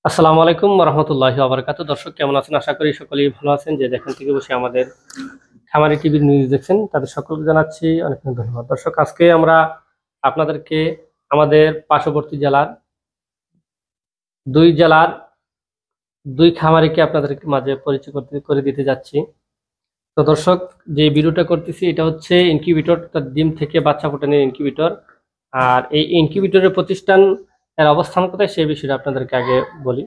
আসসালামু আলাইকুম রহমতুল্লাহি ওয়া বারাকাতুহু। দর্শক কেমন আছেন? আশা করি সকলেই ভালো আছেন। যে যেখান থেকে বসে আমাদের খামারি টিভির নিউজ দেখছেন তাদের সকলকে জানাচ্ছি অনেক অনেক ধন্যবাদ। দর্শক আজকে আমরা আপনাদেরকে আমাদের পার্শ্ববর্তী জেলার জেলার দুই খামারিকে আপনাদের মাঝে পরিচয় করে দিতে যাচ্ছি। তো দর্শক, যে ভিডিওটা করতেছি এটা হচ্ছে ইনকিউবেটর, তার ডিম থেকে বাচ্চা ফোটানোর ইনকিউবেটর। আর এই ইনকিউবেটরের প্রতিষ্ঠান এর অবস্থান কোথায় সেই বিষয়টা আপনাদেরকে আগে বলি।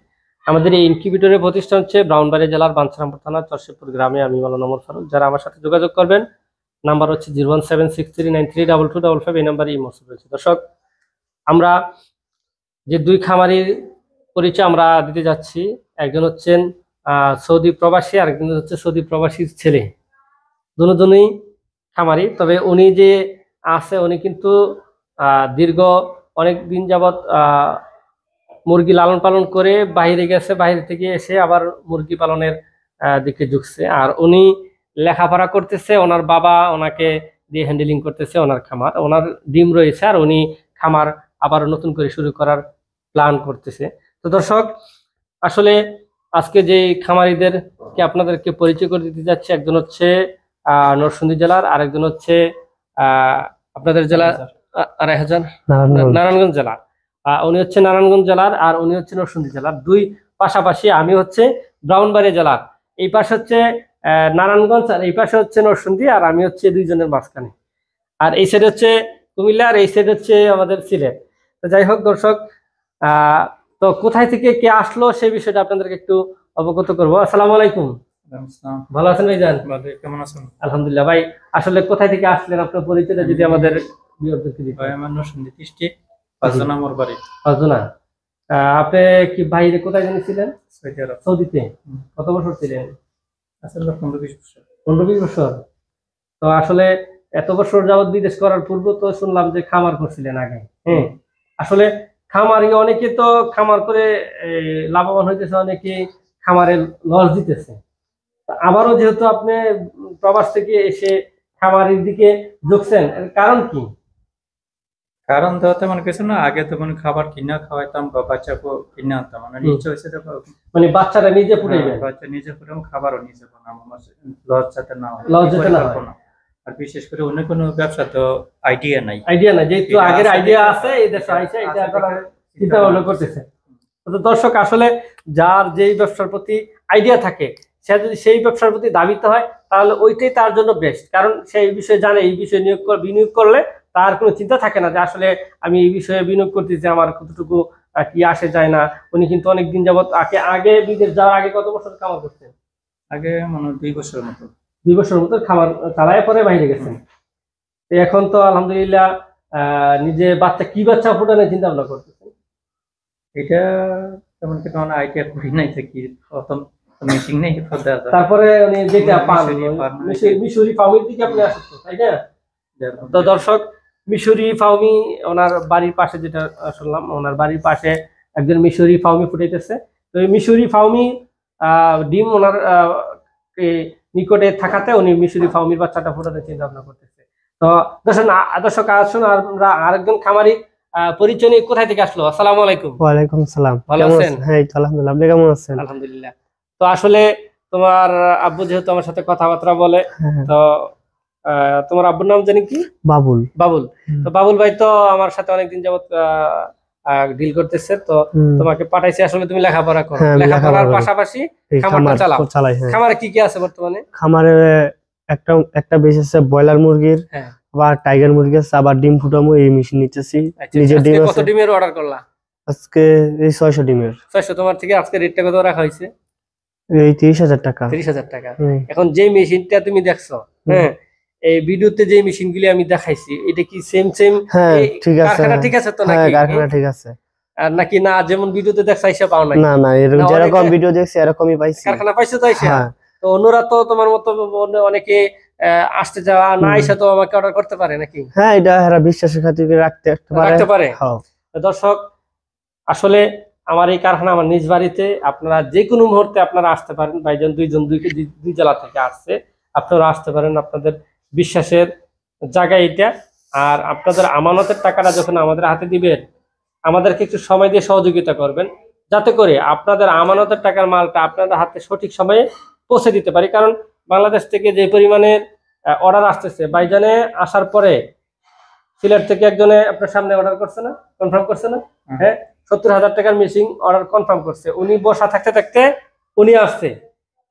আমাদের এই ইনকিউবেটরের প্রতিষ্ঠান হচ্ছে ব্রাহ্মণবাড়িয়া জেলার বাঞ্ছারামপুর থানা চরশিবপুর গ্রামে। আমি মাওলানা ওমর ফারুক। যারা আমার সাথে যোগাযোগ করবেন, নাম্বার হচ্ছে 01763932255, এই নাম্বারে ইমো রয়েছে। দর্শক, আমরা যে দুই খামারির পরিচয় আমরা দিতে যাচ্ছি, একজন হচ্ছেন সৌদি প্রবাসী, আরেকজন হচ্ছে সৌদি প্রবাসীর ছেলে। দুজনেই খামারি। তবে উনি যে আছে, উনি কিন্তু দীর্ঘ অনেক দিন যাবৎ মুরগি লালন পালন করে বাইরে গেছে, বাইরে থেকে এসে আবার মুরগি পালনের দিকে ঝুঁকছে। আর উনি লেখাপড়া করতেছে, ওনার বাবা ওনাকে দিয়ে হ্যান্ডেলিং করতেছে ওনার খামার। ওনার ডিম রয়েছে আর উনি খামার আবার নতুন করে শুরু করার প্ল্যান করতেছে। তো দর্শক, আসলে আজকে যে খামারিদেরকে আপনাদেরকে পরিচয় করে দিতে যাচ্ছে, একজন হচ্ছে নরসিংদী জেলার, আরেকজন হচ্ছে আপনাদের জেলা নারায়ণগঞ্জ জেলার। উনি হচ্ছে নারায়ণগঞ্জ জেলার আর উনি হচ্ছে নরসিংদী জেলার। দুই পাশাপাশি। আমি হচ্ছে ব্রাহ্মণবাড়িয়া জেলার। এই পাশে হচ্ছে নারায়ণগঞ্জ আর এই পাশে হচ্ছে নরসিংদী, আর আমি হচ্ছে দুইজনের মাঝখানে। আর এই সাইড হচ্ছে কুমিল্লা আর এই সাইড হচ্ছে আমাদের সিলেট। তো যাই হোক দর্শক, তো কোথায় থেকে কে আসলো সেই বিষয়টা আপনাদেরকে একটু অবগত করবো। আসসালামু আলাইকুম। ভালো আছেন ভাইজান? কেমন আছেন? আলহামদুলিল্লাহ। ভাই, আসলে কোথায় থেকে আসলেন, আপনার পরিচয়টা যদি আমাদের ভিউয়ারদেরকে দিতেন। ভাই, আমার নরসিংদী ডিস্ট্রিক্ট পাঁচজনা মোর বাড়ি। পাঁচজনা। আপনি কি বাইরে কোথায় জানিয়েছিলেন? সৌদি আরব। সৌদিতে কত বছর ছিলেন? আসলে 15-20 বছর। 15-20 বছর। তো আসলে এত বছর যাবত বিদেশ করার পূর্ব তো শুনলাম যে খামার করছিলেন আগে। হ্যাঁ, আসলে খামারি অনেকে তো খামার করে লাভবান হইতেছে, অনেকে খামারে লস দিতেছে। আবারও যেহেতু আপনি প্রবাস থেকে এসে খামারের দিকে ঝুঁকছেন, এর কারণ কি? কারণ তো তেমন কিছু না, আগে তো মানে খাবার কিনা খাওয়াইতাম বা বাচ্চাকে কিনে আনতাম, মানে ইচ্ছা হয়েছে মানে বাচ্চারা নিজে ফুটাইবেন? বাচ্চা নিজে ফুটাম, খাবারও নিজে বানাবো, লস যাতে না হয়। লস যাতে না হয়। আর বিশেষ করে অন্য কোনো ব্যবসা তো আইডিয়া নাই। যেহেতু আগের আইডিয়া আছে, এই দেশে আইসা এটা তারা চিন্তা ভাবনা করতেছে। তো দর্শক, আসলে যার যেই ব্যবসার প্রতি আইডিয়া থাকে, সে যদি সেই ব্যবসার প্রতি দাবিত হয় তাহলে ওইটাই তার জন্য বেস্ট। কারণ সে এই বিষয়ে জানে, এই বিষয়ে বিনিয়োগ করলে তার কোনো চিন্তা থাকে না যে আসলে আমি এই বিষয়ে বিনিয়োগ করতেছি, আমার কতটুকু কি আসে যায় না। উনি কিন্তু অনেকদিন যাবত আগে বিদেশ যাওয়ার আগে কত বছর খামার করতেন? আগে মানে 2 বছরের মতো। 2 বছরের মতো খামার চালায় পরে বাইরে গেছেন। এখন তো আলহামদুলিল্লাহ নিজে বাচ্চা ফোটানোর চিন্তা ভাবনা করতেছেন। এটা তেমন কিছু আইডিয়া করি নাই যে কি প্রথম মিটিং নেই। তারপরে উনি যেটা পান মিশরি ফার্মের দিকে আপনি আসছেন, তাই না? তো দর্শক, মিশরি ফার্মি ওনার বাড়ির পাশে, যেটা শুনলাম ওনার বাড়ির পাশে একজন মিশরি ফার্মি ফুটাইতেছে। তো এই মিশরি ফার্মি ডিম ওনার নিকটে থাকাতে উনি মিশরি ফার্মির বাচ্চাটা ফোটানোর চিন্তা ভাবনা করতেছে। তো দর্শক আসুন আমরা আরেকজন খামারি পরিচয় নিয়ে কোথায় থেকে আসলো। আসসালামু আলাইকুম। ওয়ালাইকুম আসসালাম। ভালো আছেন? হ্যাঁ, আলহামদুলিল্লাহ। আপনি কেমন আছেন? আলহামদুলিল্লাহ। তো আসলে তোমার আব্বু যেহেতু আমার সাথে কথাবার্তা বলে, তো তোমার আব্বুর নাম জানি কি? বাবুল। বাবুল। তো বাবুল ভাই তো আমার সাথে অনেকদিন যাবত ডিল করতেছে। তো তোমাকে পাঠাইছি আসলে তুমি লেখাপড়া করো, লেখাপড়ার পাশাপাশি খামারটা চালাও। খামারে কি কি আছে বর্তমানে? খামারে একটা বেশ আছে ব্রয়লার মুরগির, আবার টাইগার মুরগি আছে, আবার ডিম ফুটামো এই মেশিন নিতেছি। নিজের ডিম আছে। কত ডিমের অর্ডার করলা আজকে? এই 600 ডিমের। 600। তোমার থেকে আজকে রেটটা কত রাখা হয়েছে? এই 30,000 টাকা। 30,000 টাকা। এখন যে মেশিনটা তুমি দেখছো, হ্যাঁ, এই ভিডিওতে যে মেশিনগুলি আমি দেখাইছি, এটা কি সেম? হ্যাঁ, ঠিক আছে। কারখানা ঠিক আছে তো নাকি? হ্যাঁ, কারখানা ঠিক আছে। আর নাকি না যেমন ভিডিওতে দেখছাইছে পাও নাই? না, এরকম যেরকম ভিডিও দেখছি এরকমই পাইছি। কারখানা পাইছো তো আইসা? তো অন্যরা তো তোমার মতো অনেকে আসতে যাওয়া না আইসা তো আমাকে অর্ডার করতে পারে নাকি? হ্যাঁ, এটা এরা বিশ্বাসের খাতিরে রাখতে পারে। দর্শক, আসলে আমার এই কারখানা আমার নিজ বাড়িতে। আপনারা যে কোনো মুহূর্তে আপনারা আসতে পারেন। ভাইজান দুই জেলা থেকে আসছে, আপনারা আসতে পারেন। আপনাদের বিশ্বাসের জায়গা এটা। আর আপনাদের আমানতের টাকাটা যখন আমাদের হাতে দিবেন, আমাদেরকে একটু সময় দিয়ে সহযোগিতা করবেন, যাতে করে আপনাদের আমানতের টাকার মালটা আপনাদের হাতে সঠিক সময়ে পৌঁছে দিতে পারি। কারণ বাংলাদেশ থেকে যে পরিমাণের অর্ডার আসতেছে, বাইজানে আসার পরে সিলেট থেকে একজনে আপনার সামনে অর্ডার করছে না, কনফার্ম করছে না? হ্যাঁ, 70,000 টাকার মেশিন অর্ডার কনফার্ম করছে, উনি বসা থাকতে থাকতে উনি আসছে।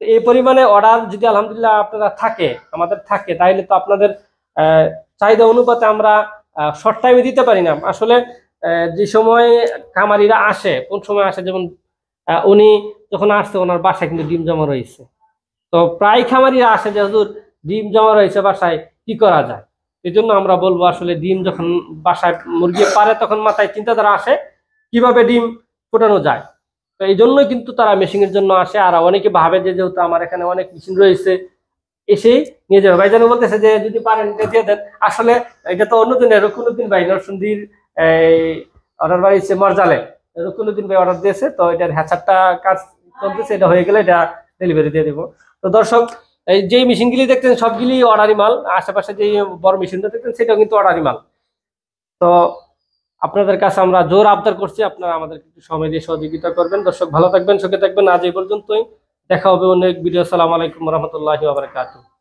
এই পরিমাণে অর্ডার যদি আলহামদুলিল্লাহ আপনারা থাকে, আমাদের থাকে, তাইলে তো আপনাদের চাহিদা অনুপাতে আমরা শর্ট টাইমে দিতে পারি না। আসলে যে সময় খামারিরা আসে, কোন সময় আসে, যেমন উনি যখন আসছে ওনার বাসায় কিন্তু ডিম জমা রয়েছে। তো প্রায় খামারিরা আসে যে হুজুর ডিম জমা রয়েছে বাসায়, কি করা যায়? এই জন্য আমরা বলবো আসলে ডিম যখন বাসায় মুরগি পারে তখন মাথায় চিন্তাধারা আসে কিভাবে ডিম ফোটানো যায়। তো এই জন্যই কিন্তু তারা মেশিনের জন্য আসে। আর অনেকে ভাবে যে যেহেতু আমার এখানে অনেক মেশিন রয়েছে এসেই নিয়ে যাবে। ভাইজান বলতেছে যে যদি পারেন দিয়ে দেন। আসলে এটা তো অন্যদিনের রুকুনুদ্দিন ভাই নরসিংদীর অর্ডার বাড়িছে মরজালে, রুকুনুদ্দিন ভাই অর্ডার দিয়েছে। তো এটার হ্যাচারটা কাজ চলতেছে, এটা হয়ে গেলে এটা ডেলিভারি দিয়ে দেবো। তো দর্শক, এই যে মেশিনগুলি দেখতেন সবগুলি অর্ডারি মাল, আশেপাশে যে বড় মেশিনটা দেখতেন সেটাও কিন্তু অর্ডারি মাল। তো আপনাদের কাছে আমরা জোর আবদার করছি, আপনারা আমাদের একটু সময় দিয়ে সহযোগিতা করবেন। দর্শক ভালো থাকবেন, সুখে থাকবেন। আজ এই পর্যন্তই, দেখা হবে অন্য এক ভিডিও। আসসালামু আলাইকুম রহমতুল্লাহি ওয়া বারাকাতুহু।